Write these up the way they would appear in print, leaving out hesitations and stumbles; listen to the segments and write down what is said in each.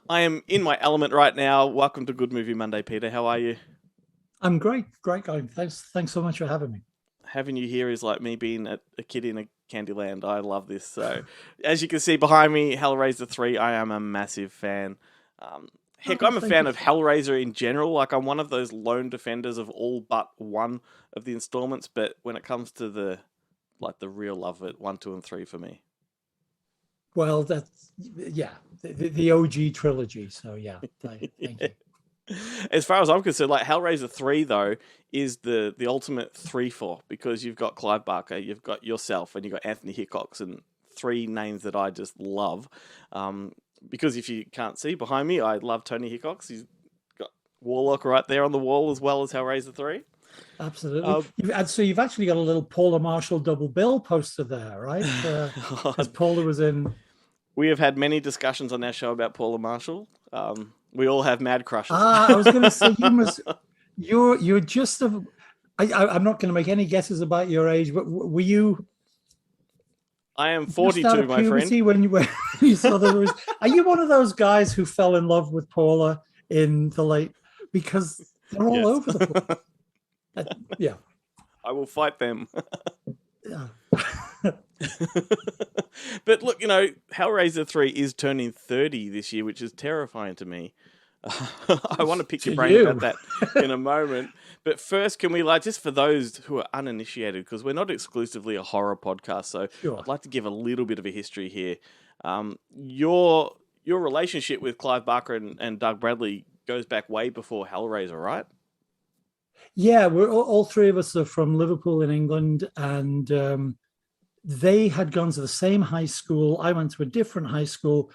I am in my element right now. Welcome to Good Movie Monday, Peter. How are you? I'm great, going. Thanks so much for having me. Having you here is like me being a kid in a Candyland. I love this. So, as you can see behind me, Hellraiser 3, I am a massive fan. Heck, Oh, I'm a thank fan you. of Hellraiser in general. Like, I'm one of those lone defenders of all but one of the installments. But when it comes to the real love of it, 1, 2, and 3 for me. Well, that's yeah, the OG trilogy. So yeah, thank you. As far as I'm concerned, like Hellraiser 3 though is the ultimate 3-4 because you've got Clive Barker, you've got yourself, and you've got Anthony Hickox, and three names that I just love. Um, because if you can't see behind me, I love Tony Hickox. He's got Warlock right there on the wall as well as Hellraiser 3. Absolutely. Uh, You've actually got a little Paula Marshall double bill poster there, right? Because Paula was in. we have had many discussions on our show about Paula Marshall. We all have mad crushes. I was going to say you must. You're just a. I'm not going to make any guesses about your age, but were you I am just out 42, of my friend. puberty when you saw the movies? Are you one of those guys who fell in love with Paula in the late? Because they're all Yes. over the place. Yeah, I will fight them. yeah. But look, Hellraiser 3 is turning 30 this year, which is terrifying to me. I want to pick your To brain about you. that in a moment. But first, can we, like, just for those who are uninitiated, because we're not exclusively a horror podcast, so Sure. I'd like to give a little bit of a history here. Your relationship with Clive Barker and Doug Bradley goes back way before Hellraiser, right? Yeah, we're all three of us are from Liverpool in England, and they had gone to the same high school. I went to a different high school,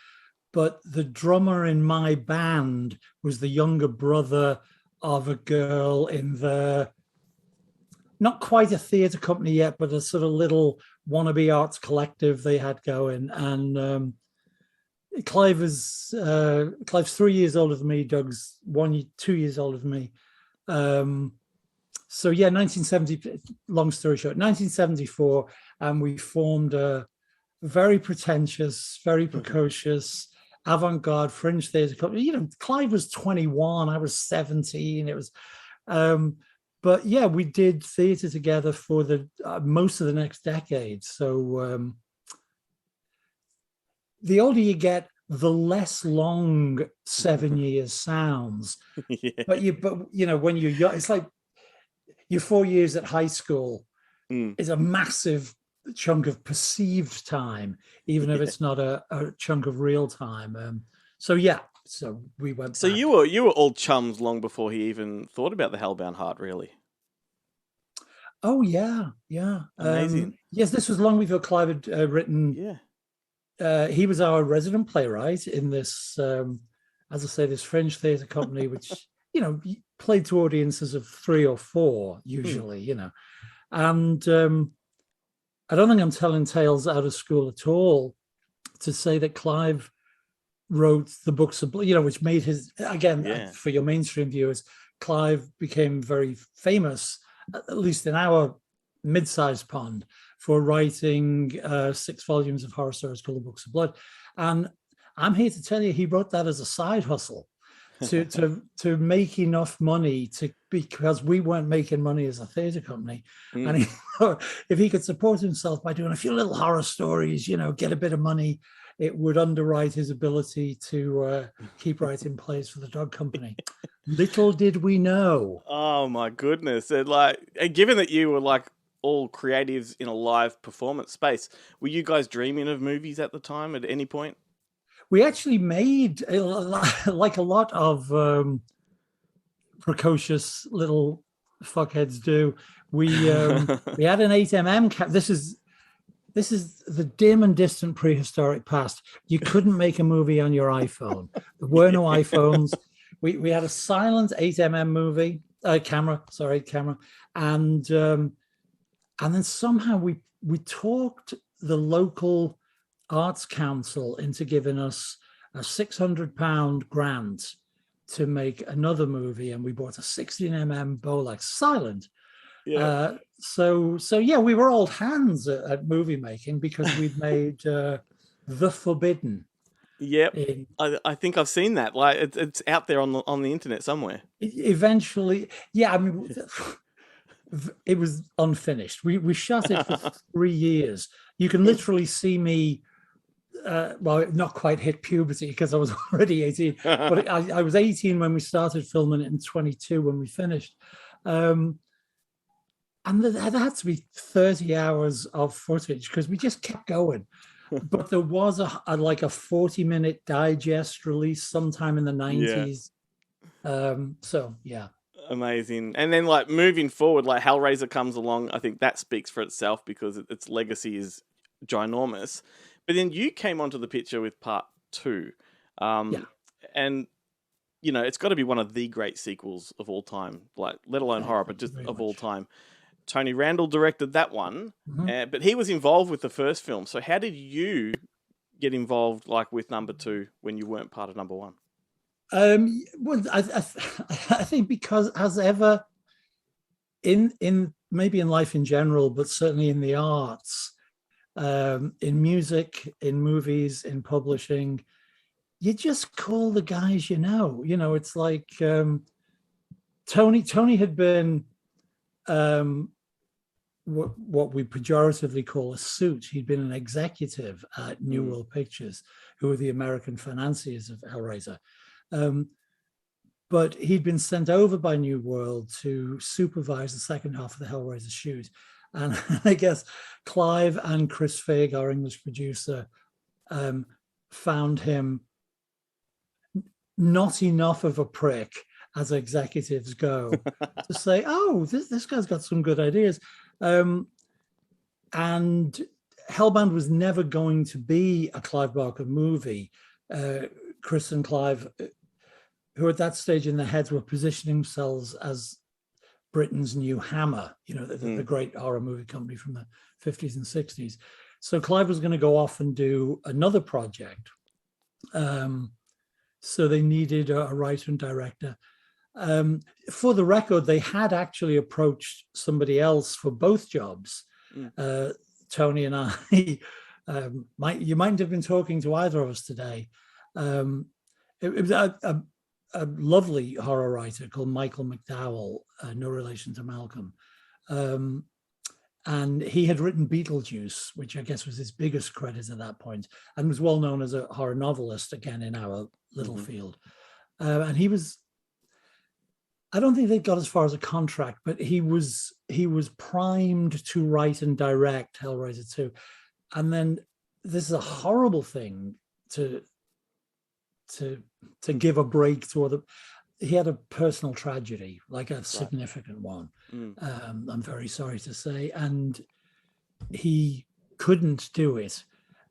but the drummer in my band was the younger brother of a girl in the not quite a theatre company yet, but a sort of little wannabe arts collective they had going. And Clive's 3 years older than me. Doug's 2 years older than me. Um, so yeah, 1970. Long story short, 1974, and we formed a very pretentious, very precocious, avant-garde fringe theatre company. Clive was 21, I was 17. It was, um, but yeah, we did theatre together for the most of the next decade. So the older you get, the less long 7 years sounds. Yeah. But when you're young, it's like your 4 years at high school Mm, is a massive chunk of perceived time, even if yeah. it's not a chunk of real time. So yeah, so we went So you back. were you were all chums long before he even thought about the Hellbound Heart, really. Oh yeah, yeah. Amazing. Yes, this was long before Clive had written. Yeah. He was our resident playwright in this, as I say, this French theatre company, which played to audiences of three or four Mm. usually. And I don't think I'm telling tales out of school at all to say that Clive wrote the books of, which made his, again, Yeah. for your mainstream viewers, Clive became very famous, at least in our mid-sized pond, for writing 6 volumes of horror stories called the Books of Blood. And I'm here to tell you, he wrote that as a side hustle to make enough money because we weren't making money as a theatre company. And Mm. if he could support himself by doing a few little horror stories, get a bit of money, it would underwrite his ability to keep writing plays for the dog company. Little did we know. Oh my goodness. And given that you were like all creatives in a live performance space, were you guys dreaming of movies at the time at any point? We actually made, like a lot of precocious little fuckheads do. We had an 8mm. This is the dim and distant prehistoric past. You couldn't make a movie on your iPhone. There were no Yeah. iPhones. We had a silent 8mm movie camera, and then somehow we talked the local arts council into giving us a £600 grant to make another movie, and we bought a 16mm Bolex silent. Yeah. So yeah, we were old hands at movie making because we'd made The Forbidden, Yep. In I think I've seen that. Like it's out there on the internet somewhere. eventually, yeah, I mean, it was unfinished. We shot it for 3 years. You can literally see me. Well, not quite hit puberty because I was already 18, but I was 18 when we started filming it and 22 when we finished. And there had to be 30 hours of footage because we just kept going. But there was like a 40-minute digest release sometime in the 90s. So yeah. Amazing. And then like moving forward, like Hellraiser comes along. I think that speaks for itself because its legacy is ginormous. But then you came onto the picture with part 2. Yeah. And you know, it's got to be one of the great sequels of all time, like let alone horror, but just of all time. Tony Randall directed that one, but he was involved with the first film. So how did you get involved, like with number 2, when you weren't part of number 1? Well, I think because as ever in maybe in life in general, but certainly in the arts, in music, in movies, in publishing, you just call the guys you know. You know, it's like Tony had been what we pejoratively call a suit. He'd been an executive at New World Pictures, who were the American financiers of Hellraiser. But he'd been sent over by New World to supervise the second half of the Hellraiser shoot. And I guess Clive and Chris Figg, our English producer, found him not enough of a prick, as executives go, to say, oh, this guy's got some good ideas. And Hellbound was never going to be a Clive Barker movie. Chris and Clive, who at that stage in their heads were positioning themselves as Britain's new Hammer, you know, the great horror movie company from the 50s and 60s. So Clive was going to go off and do another project. So they needed a writer and director. For the record, they had actually approached somebody else for both jobs. Tony and I, you mightn't have been talking to either of us today. It was a lovely horror writer called Michael McDowell, no relation to Malcolm. And he had written Beetlejuice, which I guess was his biggest credit at that point, and was well known as a horror novelist, again, in our little field. And he was, I don't think they got as far as a contract, but he was primed to write and direct Hellraiser 2. And then this is a horrible thing to give a break to other. He had a personal tragedy, like a significant one. I'm very sorry to say, and he couldn't do it.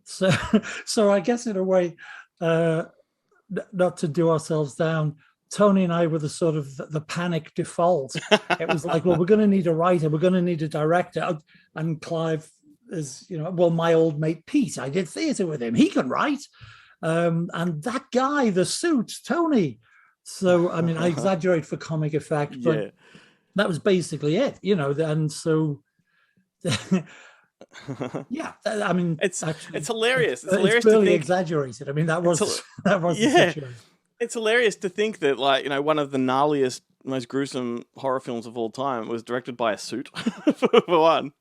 So I guess in a way, not to do ourselves down, Tony and I were the sort of the panic default. It was like, well, we're going to need a writer, we're going to need a director, and Clive is, you know, well, my old mate Pete, I did theatre with him, he can write, and that guy, the suit, Tony. So I mean, I exaggerate for comic effect, but that was basically it, you know. And so, yeah, I mean, it's hilarious. It's hilarious. It's barely exaggerated. I mean, that was the situation. It's hilarious to think that, like, you know, one of the gnarliest, most gruesome horror films of all time was directed by a suit, for one.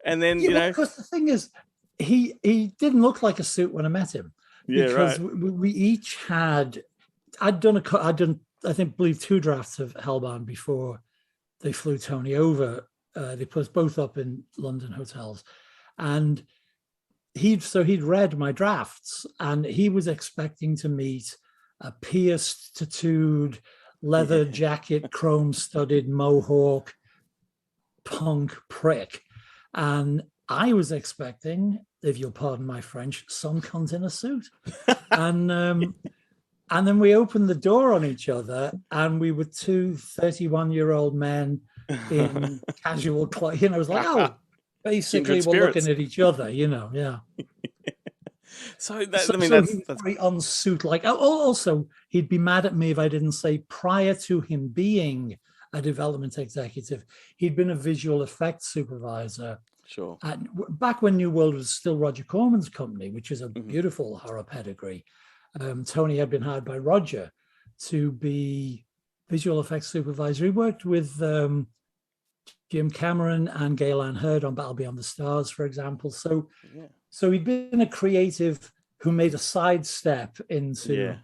And then, you know, because the thing is, he didn't look like a suit when I met him. Because we each had. I'd done, I believe, 2 drafts of Hellbound before they flew Tony over. They put us both up in London hotels, and he'd read my drafts, and he was expecting to meet a pierced, tattooed, leather jacket, chrome-studded mohawk punk prick, and I was expecting, if you'll pardon my French, some cunt in a suit, and then we opened the door on each other, and we were 2 31-year-old men in casual clothes. You know, it was like, oh, basically we're looking at each other, you know, yeah. So that's very unsuit-like. Also, he'd be mad at me if I didn't say, prior to him being a development executive, he'd been a visual effects supervisor. Sure. Back when New World was still Roger Corman's company, which is a beautiful horror pedigree. Tony had been hired by Roger to be visual effects supervisor. He worked with Jim Cameron and Gail Ann Hurd on Battle Beyond the Stars, for example. So he'd been a creative who made a sidestep into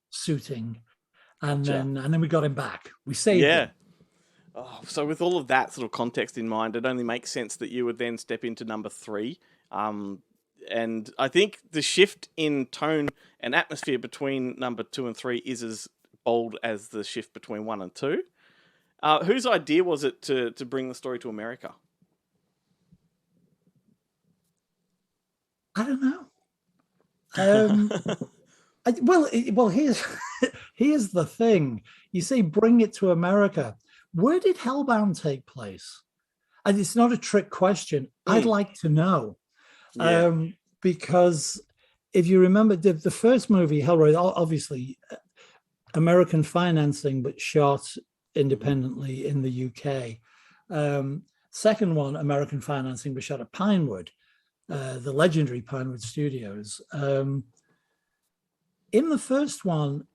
suiting, and then we got him back. We saved him. Oh, so with all of that sort of context in mind, it only makes sense that you would then step into number 3. And I think the shift in tone and atmosphere between number 2 and 3 is as bold as the shift between 1 and 2. Whose idea was it to bring the story to America? I don't know. Well, here's the thing. You say bring it to America. Where did Hellbound take place? And it's not a trick question. I'd like to know. Because if you remember the first movie, Hellraiser, obviously American financing, but shot independently in the UK. Second one, American financing, but shot at Pinewood, the legendary Pinewood Studios. In the first one,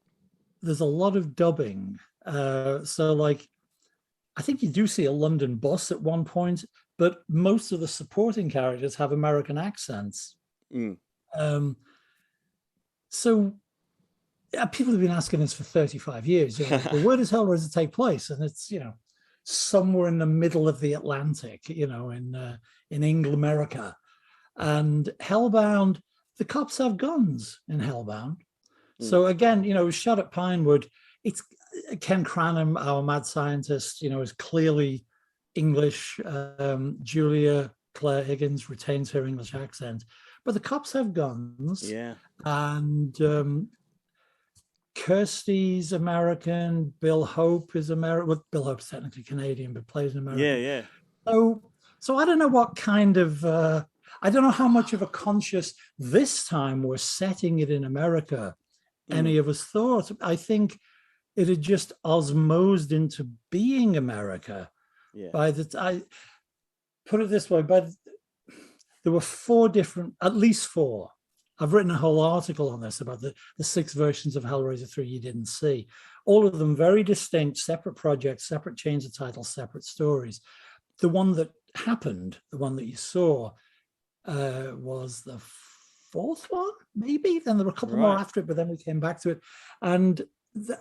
there's a lot of dubbing. So like, I think you do see a London bus at one point, but most of the supporting characters have American accents. So people have been asking this for 35 years. Well, where does Hellraiser take place? And it's, somewhere in the middle of the Atlantic, in England, America. And Hellbound, the cops have guns in Hellbound. So again, it was shot at Pinewood. It's Ken Cranham, our mad scientist, is clearly English. Julia Claire Higgins retains her English accent, but the cops have guns. And Kirsty's American. Bill Hope is American. Well, Bill Hope's technically Canadian, but plays an American. So I don't know what kind of. I don't know how much of a conscious this time we're setting it in America. Any of us thought. I think it had just osmosed into being America. By I put it this way, there were at least four. I've written a whole article on this about the 6 versions of Hellraiser 3 you didn't see. All of them very distinct, separate projects, separate chains of titles, separate stories. The one that happened, the one that you saw, was the 4th one, maybe. Then there were a couple more after it, but then we came back to it. And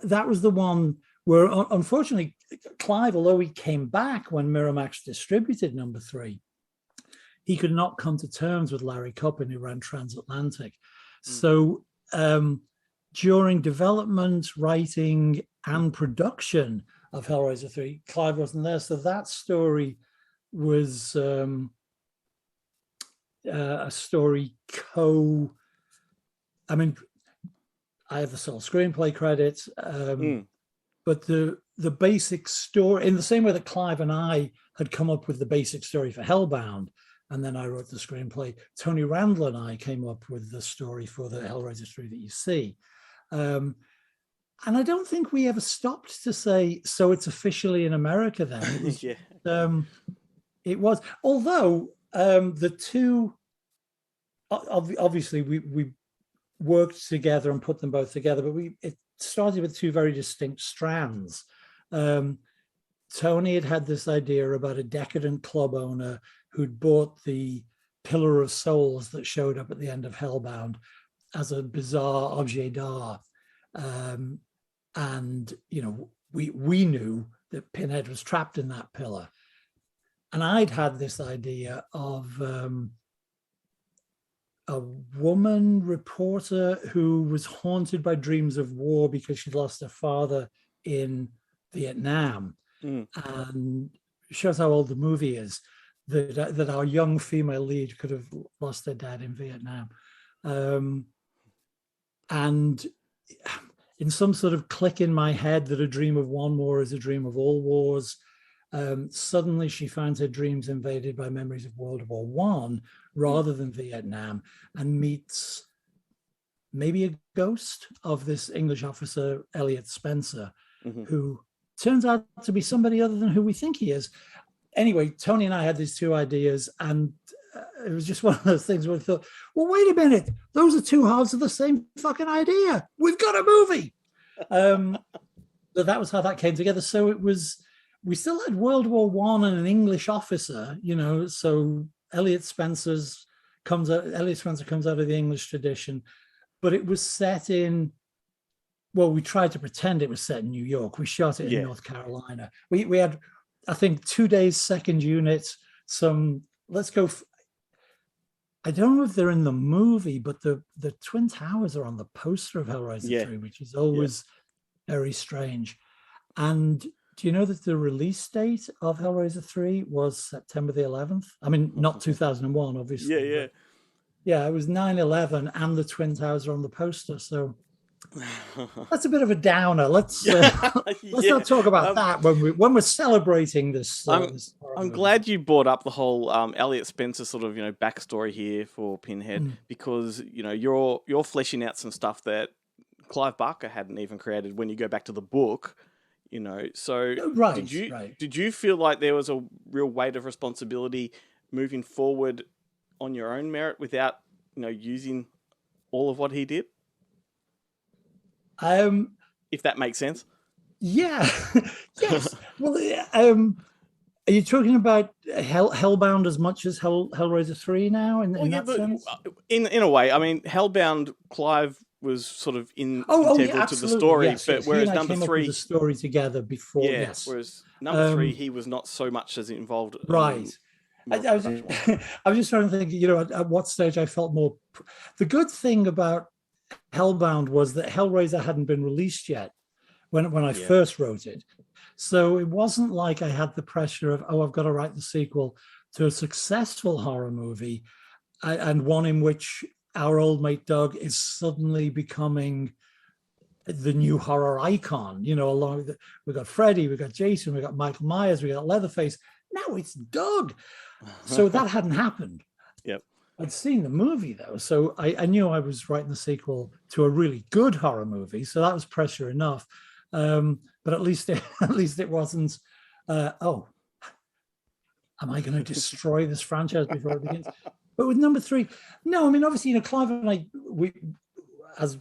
that was the one where, unfortunately, Clive, although he came back when Miramax distributed number 3, he could not come to terms with Larry Coppin, who ran Transatlantic. So during development, writing, and production of Hellraiser 3, Clive wasn't there. So that story was a story I mean, I have the sole screenplay credits, but the basic story, in the same way that Clive and I had come up with the basic story for Hellbound, and then I wrote the screenplay, Tony Randall and I came up with the story for the Hellraiser 3 that you see. And I don't think we ever stopped to say, so it's officially in America then. It was, it was, although the two, obviously we worked together and put them both together, but it started with 2 very distinct strands. Tony had this idea about a decadent club owner who'd bought the Pillar of Souls that showed up at the end of Hellbound as a bizarre objet d'art. And, we knew that Pinhead was trapped in that pillar. And I'd had this idea of a woman reporter who was haunted by dreams of war because she'd lost her father in Vietnam. And shows how old the movie is, that our young female lead could have lost their dad in Vietnam. And in some sort of click in my head that a dream of one war is a dream of all wars, suddenly she finds her dreams invaded by memories of World War I rather than Vietnam, and meets maybe a ghost of this English officer, Elliot Spencer, who turns out to be somebody other than who we think he is. Anyway, Tony and I had these 2 ideas, and it was just one of those things where I thought, well, wait a minute, those are two halves of the same fucking idea. We've got a movie. So that was how that came together. So it was, we still had World War One and an English officer, you know. So Elliot Spencer comes out of the English tradition, but it was set in, well, we tried to pretend it was set in New York. We shot it in North Carolina. We had, I think, 2 days second unit, some, I don't know if they're in the movie, but the Twin Towers are on the poster of Hellraiser 3, which is always very strange. And do you know that the release date of Hellraiser 3 was September the 11th? I mean, not 2001, obviously. Yeah, it was 9/11, and the Twin Towers are on the poster. So that's a bit of a downer. Let's not talk about that when we're celebrating this. I'm glad you brought up the whole Elliot Spencer sort of, you know, backstory here for Pinhead, because, you know, you're fleshing out some stuff that Clive Barker hadn't even created when you go back to the book, you know. So did you feel like there was a real weight of responsibility moving forward on your own merit without, you know, using all of what he did? If that makes sense. Yeah. Yes. Well, are you talking about Hellbound as much as Hellraiser 3 now in that sense? In a way, I mean, Hellbound, Clive was sort of integral to the story, but whereas number 3, the story together before, whereas number 3, he was not so much as involved. Right. I was just trying to think, you know, at what stage I felt more. The good thing about Hellbound was that Hellraiser hadn't been released yet when I first wrote it. So it wasn't like I had the pressure of, I've got to write the sequel to a successful horror movie, and one in which our old mate Doug is suddenly becoming the new horror icon. You know, along with we got Freddy, we got Jason, we got Michael Myers, we got Leatherface. Now it's Doug. So that hadn't happened. Yep. I'd seen the movie though, so I knew I was writing the sequel to a really good horror movie. So that was pressure enough. But at least it wasn't. Am I going to destroy this franchise before it begins? But with number 3, no. I mean, obviously, you know, Clive and I, as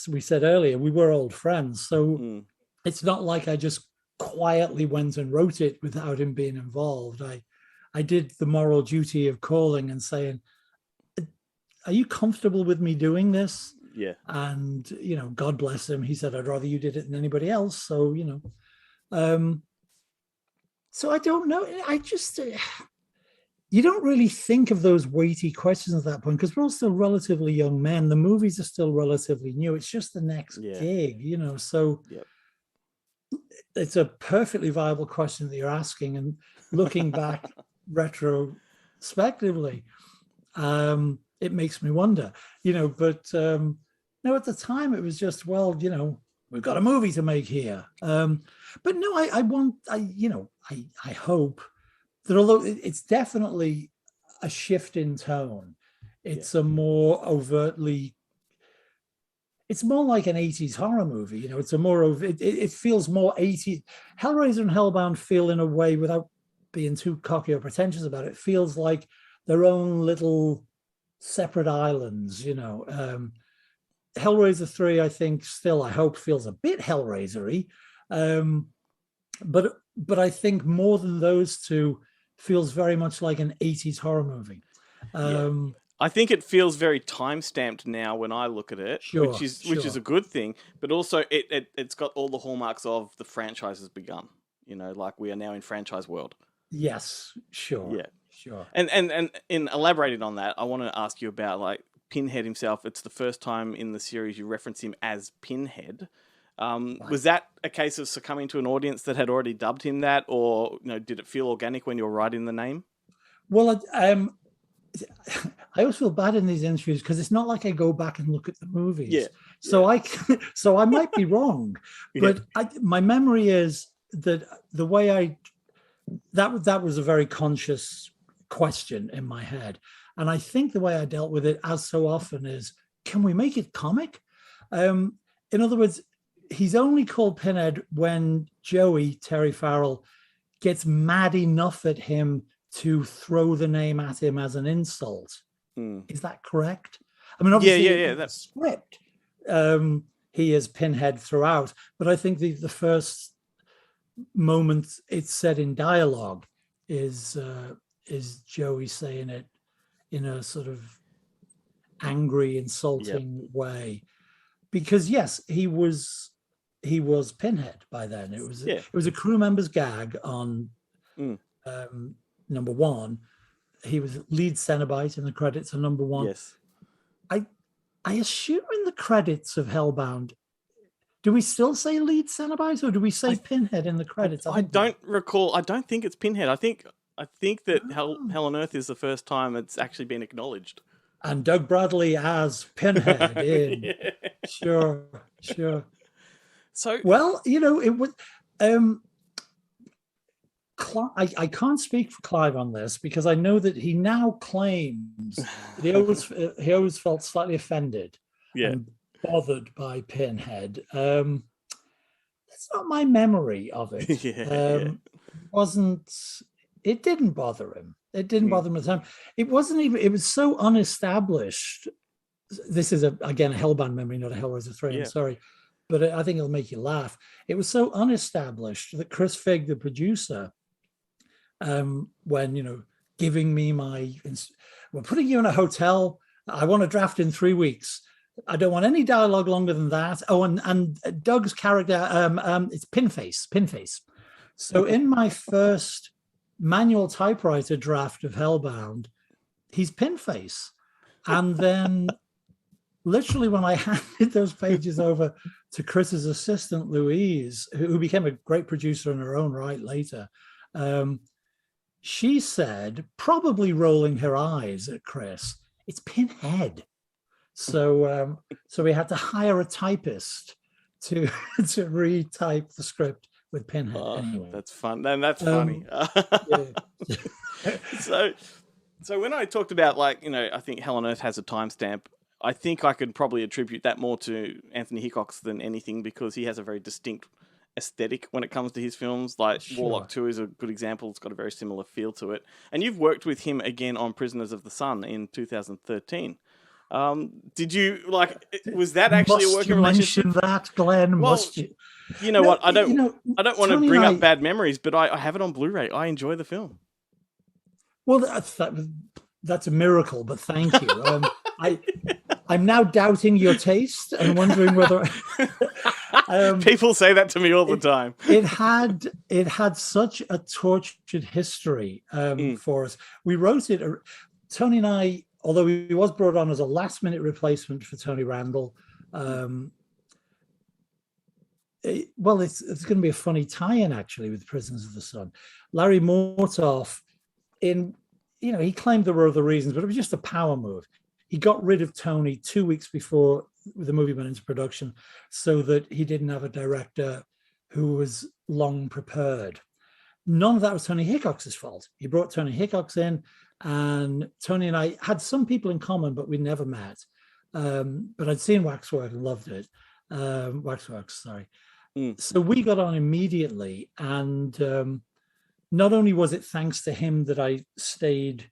we said earlier, we were old friends. So it's not like I just quietly went and wrote it without him being involved. I did the moral duty of calling and saying, are you comfortable with me doing this? Yeah. And, you know, God bless him. He said, I'd rather you did it than anybody else. So, you know, so I don't know. I just, you don't really think of those weighty questions at that point because we're all still relatively young men. The movies are still relatively new. It's just the next gig, you know, so it's a perfectly viable question that you're asking. And looking back retrospectively, it makes me wonder, you know, but no, at the time it was just, well, you know, we've got a movie to make here. But no, I hope that although it's definitely a shift in tone, it's a more overtly, it's more like an 80s horror movie, you know, it's a more of, it feels more 80s. Hellraiser and Hellbound feel in a way, without being too cocky or pretentious about it, feels like their own little separate islands, you know. Hellraiser 3, I think, still, I hope, feels a bit Hellraiser-y, but I think more than those two, feels very much like an 80s horror movie. I think it feels very time-stamped now when I look at it, which is a good thing, but also it's got all the hallmarks of the franchise has begun, you know, like we are now in franchise world. Yes, sure. Yeah. Sure. And in elaborating on that, I want to ask you about, like, Pinhead himself. It's the first time in the series you reference him as Pinhead. Right. Was that a case of succumbing to an audience that had already dubbed him that, or, you know, did it feel organic when you were writing the name? Well, I always feel bad in these interviews because it's not like I go back and look at the movies. Yeah. So I might be wrong, but my memory is that the way that was a very conscious question in my head. And I think the way I dealt with it, as so often, is, can we make it comic? In other words, he's only called Pinhead when Joey, Terry Farrell, gets mad enough at him to throw the name at him as an insult. Mm. Is that correct? I mean, obviously, yeah. in the script, he is Pinhead throughout, but I think the first moment it's said in dialogue is Joey saying it in a sort of angry, insulting way, because yes, he was Pinhead by then. It was a crew member's gag on number one. He was lead Cenobite in the credits of number one. Yes. I assume in the credits of Hellbound, do we still say lead Cenobite, or do we say Pinhead in the credits? I don't recall. I don't think it's Pinhead. I think that Hell on Earth is the first time it's actually been acknowledged. And Doug Bradley as Pinhead in. Sure. So, well, it was. I can't speak for Clive on this, because I know that he now claims that he always felt slightly offended and bothered by Pinhead. That's not my memory of it. It didn't bother him. It didn't bother him at the time. It wasn't even. It was so unestablished. This is again a Hellbound memory, not a Hellraiser 3. I'm sorry, but I think it'll make you laugh. It was so unestablished that Chris Figg, the producer, when giving me we're putting you in a hotel. I want to draft in 3 weeks. I don't want any dialogue longer than that. Oh, and Doug's character, it's Pinface. So in my first manual typewriter draft of Hellbound, he's Pinface. And then literally when I handed those pages over to Chris's assistant, Louise, who became a great producer in her own right later, she said, probably rolling her eyes at Chris, it's Pinhead. So we had to hire a typist to retype the script with Pinhead. Anyway. That's fun. And that's funny. So when I talked about, I think Hell on Earth has a timestamp, I think I could probably attribute that more to Anthony Hickox than anything, because he has a very distinct aesthetic when it comes to his films. Warlock 2 is a good example. It's got a very similar feel to it. And you've worked with him again on Prisoners of the Sun in 2013. Did you was that actually a working relationship? Mention that, Glenn? Well, must you? You know what? I don't want to bring up bad memories, but I have it on Blu-ray. I enjoy the film. Well, that's a miracle, but thank you. I'm now doubting your taste and wondering whether people say that to me all the time. It had such a tortured history for us. We wrote it. Tony and I, although he was brought on as a last-minute replacement for Tony Randall. It's going to be a funny tie-in actually with Prisoners of the Sun. Larry Mortoff, he claimed there were other reasons, but it was just a power move. He got rid of Tony 2 weeks before the movie went into production, so that he didn't have a director who was long prepared. None of that was Tony Hickox's fault. He brought Tony Hickox in, and Tony and I had some people in common, but we never met. But I'd seen Waxwork and loved it. Waxworks, sorry. So we got on immediately, and not only was it thanks to him that I stayed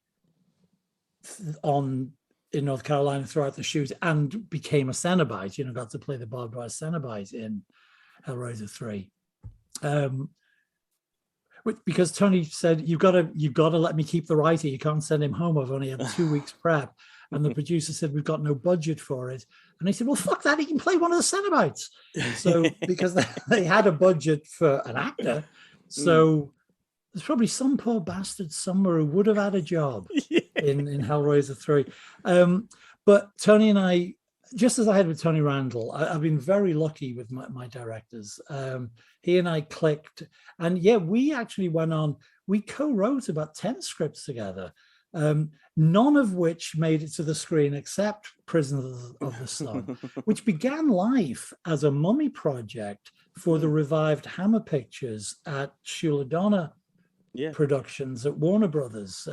on in North Carolina throughout the shoot and became a Cenobite, got to play the barbed wire Cenobite in Hellraiser 3. Because Tony said, you've got to let me keep the writer. You can't send him home. I've only had 2 weeks prep. And the producer said, we've got no budget for it. And he said, well, fuck that. He can play one of the Cenobites. So because they had a budget for an actor. So there's probably some poor bastard somewhere who would have had a job in Hellraiser 3. But Tony and I, just as I had with Tony Randall, I've been very lucky with my directors. He and I clicked. And we actually went on, we co-wrote about 10 scripts together, none of which made it to the screen except Prisoners of the Sun, which began life as a mummy project for the revived Hammer Pictures at Shula Donna Productions at Warner Brothers.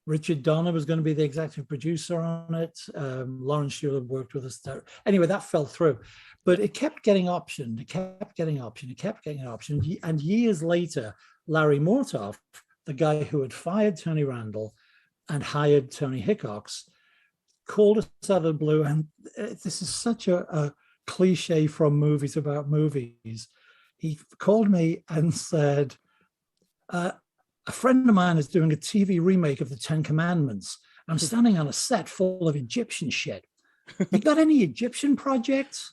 Richard Donner was going to be the executive producer on it. Lawrence Schuler worked with us there. Anyway, that fell through. But it kept getting optioned. And years later, Larry Mortoff the guy who had fired Tony Randall and hired Tony Hickox, called us out of the blue. And this is such a cliche from movies about movies. He called me and said, a friend of mine is doing a TV remake of the Ten Commandments. I'm standing on a set full of Egyptian shit. You got any Egyptian projects?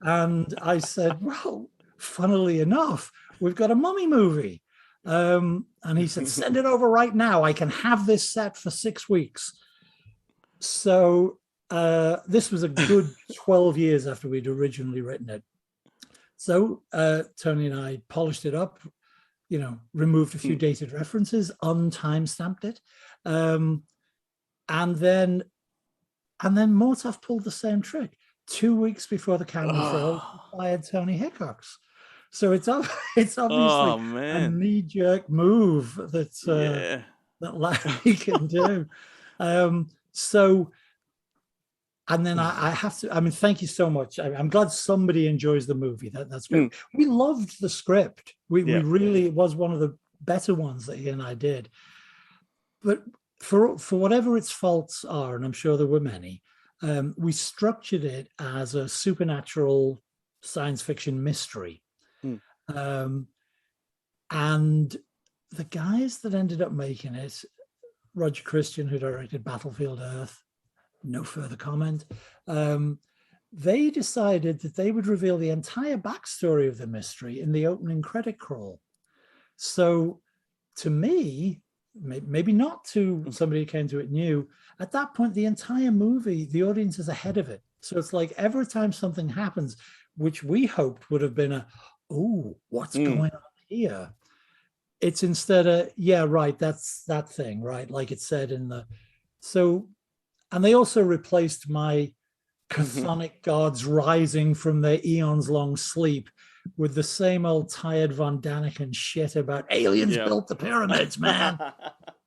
And I said, well, funnily enough, we've got a mummy movie. And he said, send it over right now. I can have this set for 6 weeks. So this was a good 12 years after we'd originally written it. So Tony and I polished it up, removed a few dated references, time-stamped it. And then Mortov pulled the same trick. 2 weeks before the camera rolled, he fired Tony Hickox. So it's obviously a knee-jerk move that Larry can do. And then I have to, thank you so much. I'm glad somebody enjoys the movie. That's great. We loved the script. We really, it was one of the better ones that he and I did. But for whatever its faults are, and I'm sure there were many, we structured it as a supernatural science fiction mystery. And the guys that ended up making it, Roger Christian, who directed Battlefield Earth, no further comment, they decided that they would reveal the entire backstory of the mystery in the opening credit crawl. So to me, maybe not to somebody who came to it new, at that point, the entire movie, the audience is ahead of it. So it's like every time something happens, which we hoped would have been what's going on here? It's instead that's that thing, right? Like it said in the... So, and they also replaced my chthonic gods rising from their eons-long sleep with the same old tired Von Daniken shit about aliens built the pyramids, man.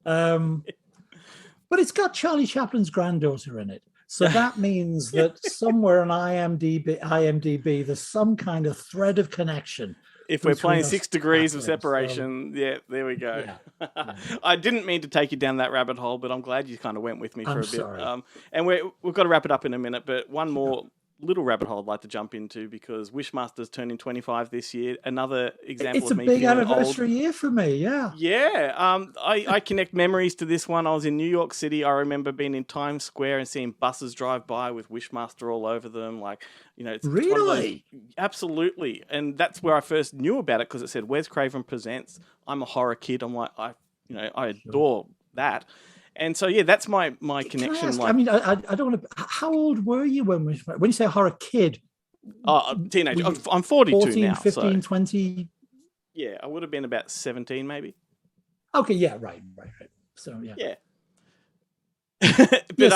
But it's got Charlie Chaplin's granddaughter in it. So that means that somewhere on IMDb, there's some kind of thread of connection. If we're playing 6 degrees of separation, there we go. Yeah. I didn't mean to take you down that rabbit hole, but I'm glad you kind of went with me for a bit. Sorry. And we've got to wrap it up in a minute, but one more little rabbit hole I'd like to jump into, because Wishmaster's turning 25 this year. Another example of me feeling old. It's a big anniversary year for me, yeah. Yeah. I connect memories to this one. I was in New York City. I remember being in Times Square and seeing buses drive by with Wishmaster all over them. Like, it's really? Absolutely. And that's where I first knew about it, because it said Wes Craven Presents. I'm a horror kid. I'm like, I adore that. And so, that's my connection. I don't want to... How old were you when you say horror kid? Teenager. I'm 42 14, now. 15, 20? Yeah, I would have been about 17 maybe. Okay, yeah, right. So, yeah. Yeah. But,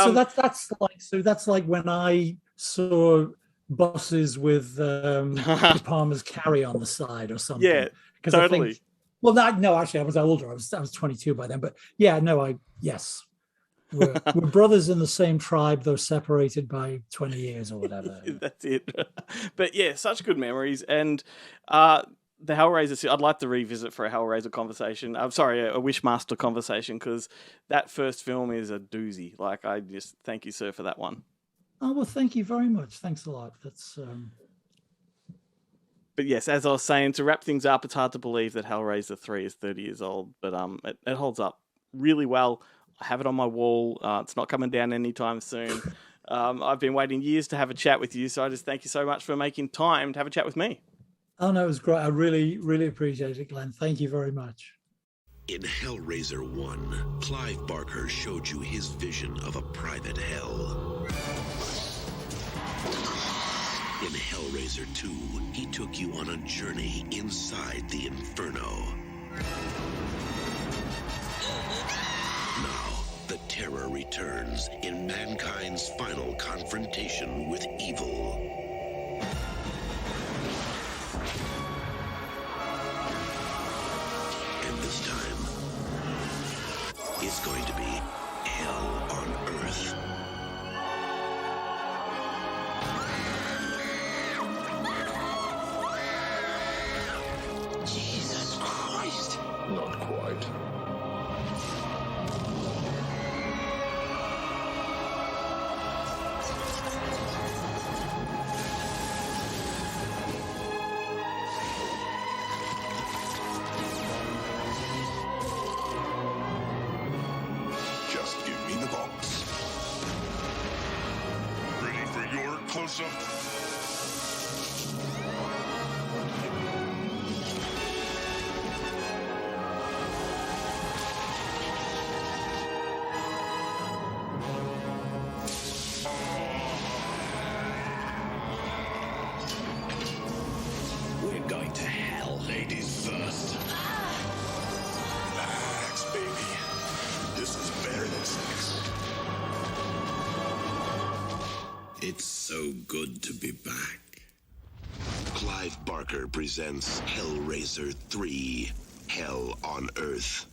so that's like when I saw buses with Palmer's Carry on the side or something. Yeah, totally. Actually, I was older. I was 22 by then. But yes. We're brothers in the same tribe, though separated by 20 years or whatever. That's it. But such good memories. And the Hellraiser, I'd like to revisit for a Hellraiser conversation. I'm sorry, a Wishmaster conversation, because that first film is a doozy. Like, I just thank you, sir, for that one. Oh, well, thank you very much. Thanks a lot. That's... But yes, as I was saying, to wrap things up, it's hard to believe that Hellraiser 3 is 30 years old, but it holds up really well. I have it on my wall. It's not coming down anytime soon. I've been waiting years to have a chat with you, so I just thank you so much for making time to have a chat with me. Oh, no, it was great. I really, really appreciate it, Glenn. Thank you very much. In Hellraiser 1, Clive Barker showed you his vision of a private hell. In Hellraiser 2, he took you on a journey inside the Inferno. Now, the terror returns in mankind's final confrontation with evil. And this time, it's going to be hell on Earth. Jesus Christ. Not quite. It's so good to be back. Clive Barker presents Hellraiser 3, Hell on Earth.